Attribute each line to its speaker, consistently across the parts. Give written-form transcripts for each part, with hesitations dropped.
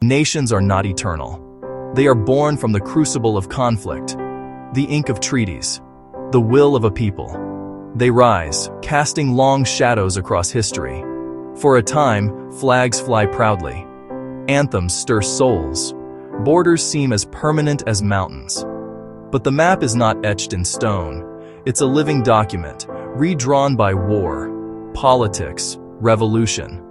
Speaker 1: Nations are not eternal. They are born from the crucible of conflict, the ink of treaties, the will of a people. They rise, casting long shadows across history. For a time, flags fly proudly. Anthems stir souls. Borders seem as permanent as mountains. But the map is not etched in stone. It's a living document, redrawn by war, politics, revolution.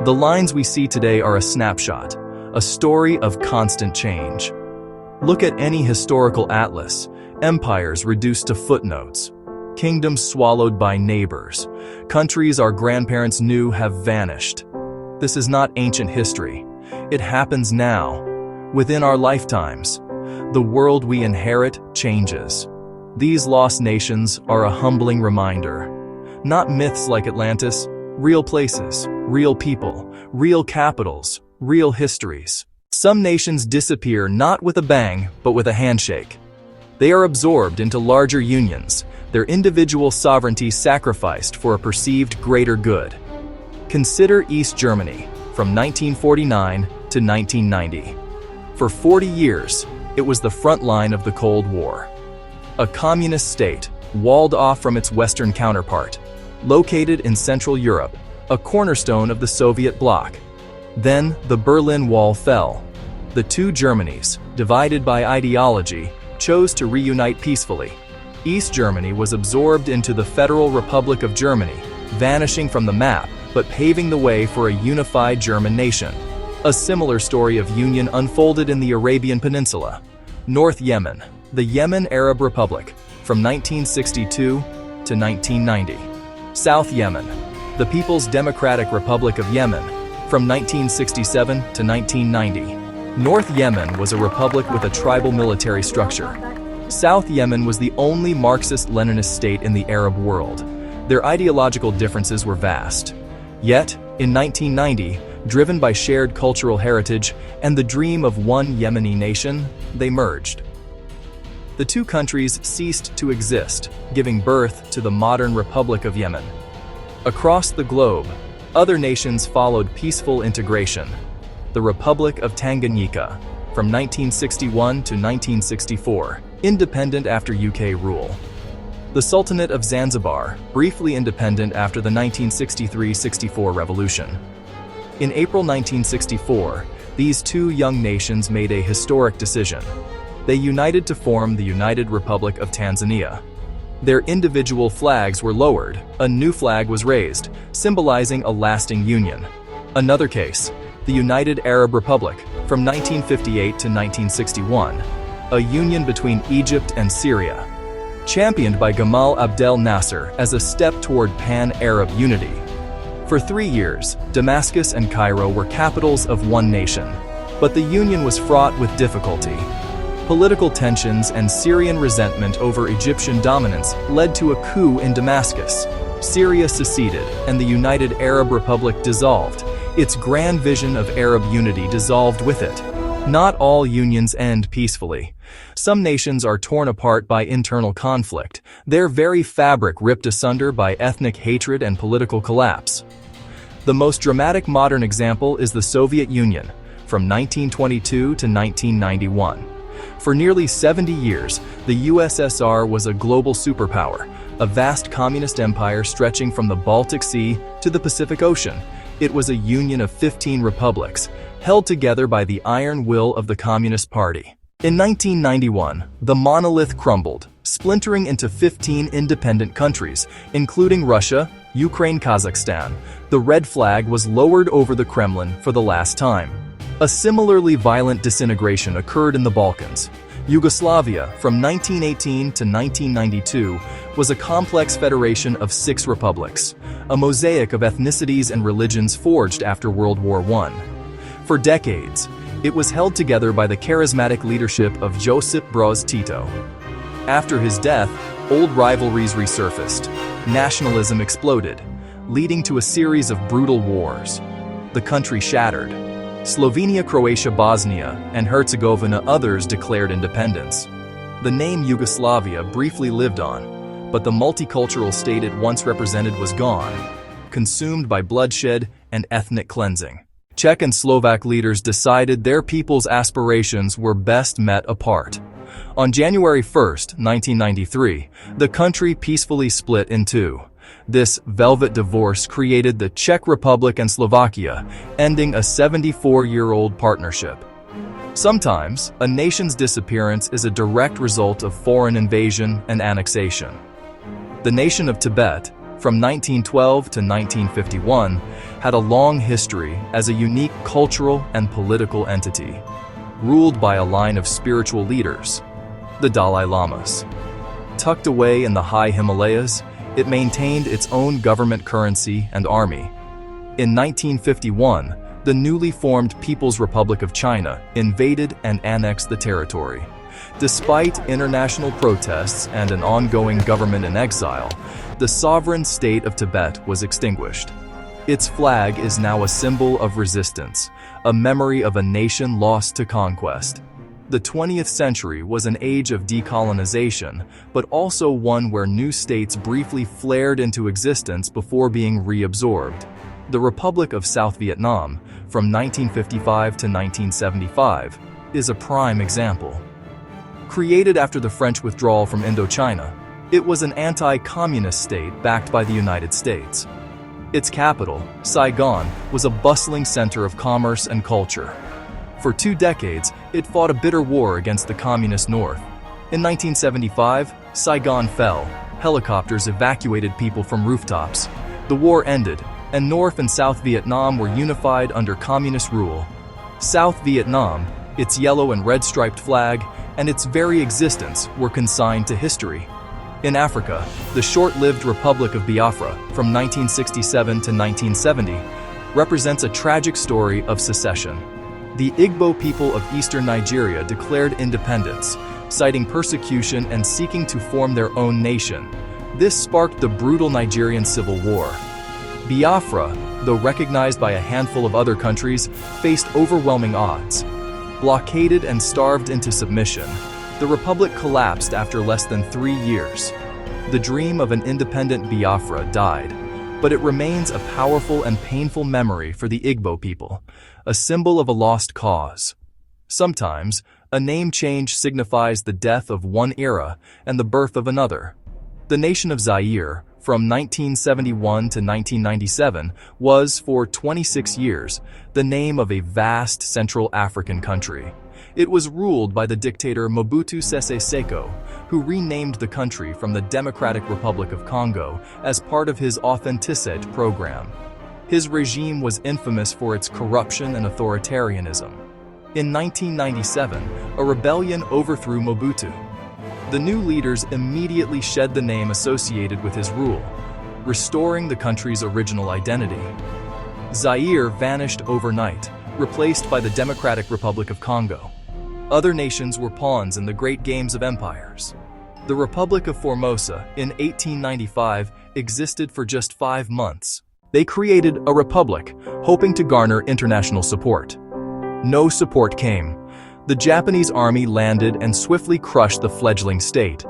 Speaker 1: The lines we see today are a snapshot, a story of constant change. Look at any historical atlas, empires reduced to footnotes, kingdoms swallowed by neighbors, countries our grandparents knew have vanished. This is not ancient history. It happens now, within our lifetimes. The world we inherit changes. These lost nations are a humbling reminder. Not myths like Atlantis, real places, real people, real capitals, real histories. Some nations disappear not with a bang, but with a handshake. They are absorbed into larger unions, their individual sovereignty sacrificed for a perceived greater good. Consider East Germany, from 1949 to 1990. For 40 years, it was the front line of the Cold War. A communist state, walled off from its Western counterpart, located in Central Europe, a cornerstone of the Soviet bloc. Then, the Berlin Wall fell. The two Germanys, divided by ideology, chose to reunite peacefully. East Germany was absorbed into the Federal Republic of Germany, vanishing from the map, but paving the way for a unified German nation. A similar story of union unfolded in the Arabian Peninsula. North Yemen, the Yemen Arab Republic, from 1962 to 1990. South Yemen, the People's Democratic Republic of Yemen, from 1967 to 1990. North Yemen was a republic with a tribal military structure. South Yemen was the only Marxist-Leninist state in the Arab world. Their ideological differences were vast. Yet, in 1990, driven by shared cultural heritage and the dream of one Yemeni nation, they merged. The two countries ceased to exist, giving birth to the modern Republic of Yemen. Across the globe, other nations followed peaceful integration. The Republic of Tanganyika, from 1961 to 1964, independent after UK rule. The Sultanate of Zanzibar, briefly independent after the 1963-64 revolution. In April 1964, these two young nations made a historic decision. They united to form the United Republic of Tanzania. Their individual flags were lowered, a new flag was raised, symbolizing a lasting union. Another case, the United Arab Republic, from 1958 to 1961, a union between Egypt and Syria, championed by Gamal Abdel Nasser as a step toward pan-Arab unity. For 3 years, Damascus and Cairo were capitals of one nation, but the union was fraught with difficulty. Political tensions and Syrian resentment over Egyptian dominance led to a coup in Damascus. Syria seceded, and the United Arab Republic dissolved. Its grand vision of Arab unity dissolved with it. Not all unions end peacefully. Some nations are torn apart by internal conflict, their very fabric ripped asunder by ethnic hatred and political collapse. The most dramatic modern example is the Soviet Union, from 1922 to 1991. For nearly 70 years, the USSR was a global superpower, a vast communist empire stretching from the Baltic Sea to the Pacific Ocean. It was a union of 15 republics, held together by the iron will of the Communist Party. In 1991, the monolith crumbled, splintering into 15 independent countries, including Russia, Ukraine, Kazakhstan. The red flag was lowered over the Kremlin for the last time. A similarly violent disintegration occurred in the Balkans. Yugoslavia, from 1918 to 1992, was a complex federation of 6 republics, a mosaic of ethnicities and religions forged after World War I. For decades, it was held together by the charismatic leadership of Josip Broz Tito. After his death, old rivalries resurfaced. Nationalism exploded, leading to a series of brutal wars. The country shattered. Slovenia, Croatia, Bosnia, and Herzegovina, others declared independence. The name Yugoslavia briefly lived on, but the multicultural state it once represented was gone, consumed by bloodshed and ethnic cleansing. Czech and Slovak leaders decided their people's aspirations were best met apart. On January 1, 1993, the country peacefully split in two. This velvet divorce created the Czech Republic and Slovakia, ending a 74-year-old partnership. Sometimes, a nation's disappearance is a direct result of foreign invasion and annexation. The nation of Tibet, from 1912 to 1951, had a long history as a unique cultural and political entity, ruled by a line of spiritual leaders, the Dalai Lamas. Tucked away in the high Himalayas, it maintained its own government currency and army. In 1951, the newly formed People's Republic of China invaded and annexed the territory. Despite international protests and an ongoing government in exile, the sovereign state of Tibet was extinguished. Its flag is now a symbol of resistance, a memory of a nation lost to conquest. The 20th century was an age of decolonization, but also one where new states briefly flared into existence before being reabsorbed. The Republic of South Vietnam, from 1955 to 1975, is a prime example. Created after the French withdrawal from Indochina, it was an anti-communist state backed by the United States. Its capital, Saigon, was a bustling center of commerce and culture. For 2 decades, it fought a bitter war against the Communist North. In 1975, Saigon fell. Helicopters evacuated people from rooftops. The war ended, and North and South Vietnam were unified under communist rule. South Vietnam, its yellow and red striped flag, and its very existence were consigned to history. In Africa, the short-lived Republic of Biafra, from 1967 to 1970, represents a tragic story of secession. The Igbo people of eastern Nigeria declared independence, citing persecution and seeking to form their own nation. This sparked the brutal Nigerian Civil War. Biafra, though recognized by a handful of other countries, faced overwhelming odds. Blockaded and starved into submission, the republic collapsed after less than 3 years. The dream of an independent Biafra died, but it remains a powerful and painful memory for the Igbo people, a symbol of a lost cause. Sometimes, a name change signifies the death of one era and the birth of another. The nation of Zaire, from 1971 to 1997, was, for 26 years, the name of a vast Central African country. It was ruled by the dictator Mobutu Sese Seko, who renamed the country from the Democratic Republic of Congo as part of his Authenticate program. His regime was infamous for its corruption and authoritarianism. In 1997, a rebellion overthrew Mobutu. The new leaders immediately shed the name associated with his rule, restoring the country's original identity. Zaire vanished overnight, replaced by the Democratic Republic of Congo. Other nations were pawns in the great games of empires. The Republic of Formosa, in 1895, existed for just 5 months. They created a republic, hoping to garner international support. No support came. The Japanese army landed and swiftly crushed the fledgling state.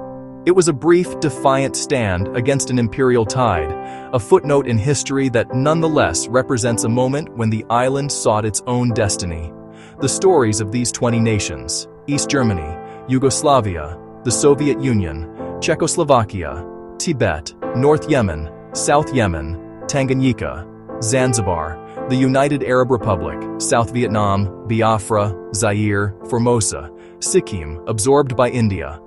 Speaker 1: It was a brief, defiant stand against an imperial tide, a footnote in history that nonetheless represents a moment when the island sought its own destiny. The stories of these 20 nations, East Germany, Yugoslavia, the Soviet Union, Czechoslovakia, Tibet, North Yemen, South Yemen, Tanganyika, Zanzibar, the United Arab Republic, South Vietnam, Biafra, Zaire, Formosa, Sikkim, absorbed by India,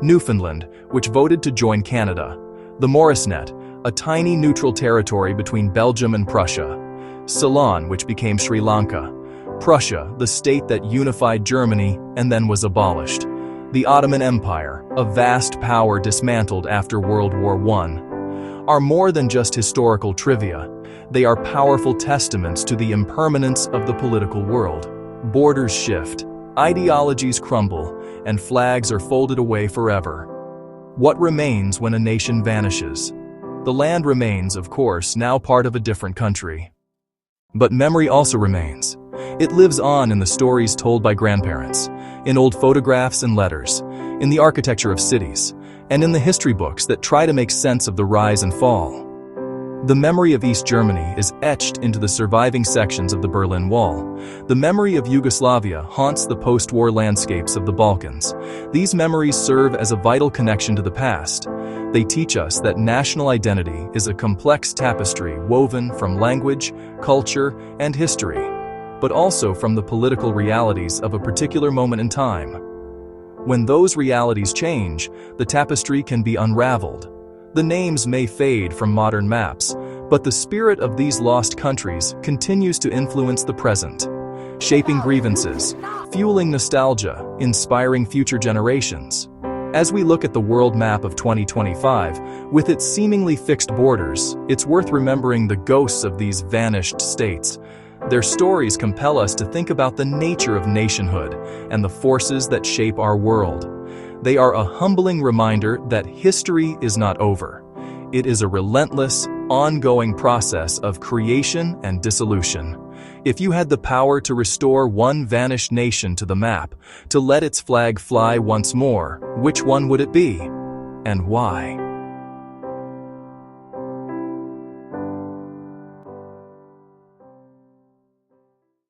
Speaker 1: Newfoundland, which voted to join Canada, the Mauricenet, a tiny neutral territory between Belgium and Prussia, Ceylon, which became Sri Lanka, Prussia, the state that unified Germany and then was abolished, the Ottoman Empire, a vast power dismantled after World War I, are more than just historical trivia. They are powerful testaments to the impermanence of the political world. Borders shift, ideologies crumble, and flags are folded away forever. What remains when a nation vanishes? The land remains, of course, now part of a different country. But memory also remains. It lives on in the stories told by grandparents, in old photographs and letters, in the architecture of cities, and in the history books that try to make sense of the rise and fall. The memory of East Germany is etched into the surviving sections of the Berlin Wall. The memory of Yugoslavia haunts the post-war landscapes of the Balkans. These memories serve as a vital connection to the past. They teach us that national identity is a complex tapestry woven from language, culture, and history, but also from the political realities of a particular moment in time. When those realities change, the tapestry can be unraveled. The names may fade from modern maps, but the spirit of these lost countries continues to influence the present, shaping grievances, fueling nostalgia, inspiring future generations. As we look at the world map of 2025, with its seemingly fixed borders, it's worth remembering the ghosts of these vanished states. Their stories compel us to think about the nature of nationhood and the forces that shape our world. They are a humbling reminder that history is not over. It is a relentless, ongoing process of creation and dissolution. If you had the power to restore one vanished nation to the map, to let its flag fly once more, which one would it be? And why?